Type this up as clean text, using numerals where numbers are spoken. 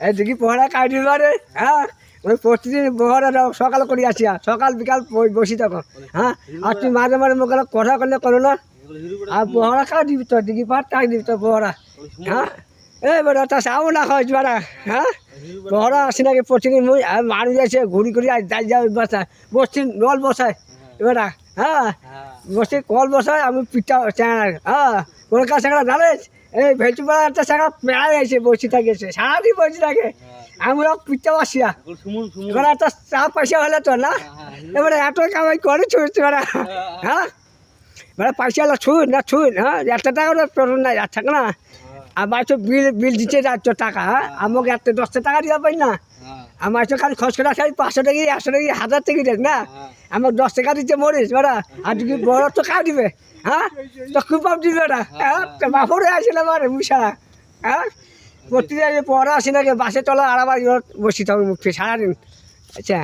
এই দেখি পহরা কাটি পারে। হ্যাঁ, ওই প্রতিদিন পহরা সকাল করে আসি, সকাল বিকাল বসি তখন। হ্যাঁ, আর তুই মাঝে মাঝে মুখ কথা করলে করো না। আর পহরা খাওয়া দিবি তো, দেখি পার টাক দিবি তো পহরা। হ্যাঁ, এই বেটা তা চাও না খাওয়াইছ বেটা। হ্যাঁ, পহরা আসি নাকি প্রতিদিন মুই মানুষ আছে ঘুরি ঘুরি যাই বসায় বসছি নল বসায় বেটা। হ্যাঁ, বসে কল বসায় আমি পিঠা চ্যাংড়া। হ্যাঁ, কোনো কাজ চ্যাংড়া জানিস এই ভেলচু পাড়া একটা চ্যাংড়া পেড়াই আছে বসে থাকেছে, সারাদিন বসে থাকে। আমি পিঠা বসিয়া এবার একটা চা পয়সা হলে তো না, এবারে এত কামাই করে ছুঁড়ছে বেড়া। হ্যাঁ, বেড়া পয়সা হলো ছুঁন না ছুঁন। হ্যাঁ, 1 টাকা পেট্রোল নাই আর থাকে না। আমার তো বিল দিচ্ছে 400 টাকা। হ্যাঁ, আমাকে 10 টাকা দিয়ে পাই না। আমার তো খালি খরচ করে খালি 500 টাকা 100 টাকা 1000 টাকা দেখ না। আমাকে 10 টাকা দিচ্ছে মরিস বেড়া, আর যদি বড় তো খাওয়া দিবে। হ্যাঁ, তো খুব পাপ দিবে না। হ্যাঁ, বাপরে আসলে আমার মুসারা। হ্যাঁ, প্রতিদিন পড়া আসি নাকি বাসে চলো আর আবার বসি তবে মুখে সারাদিন। আচ্ছা।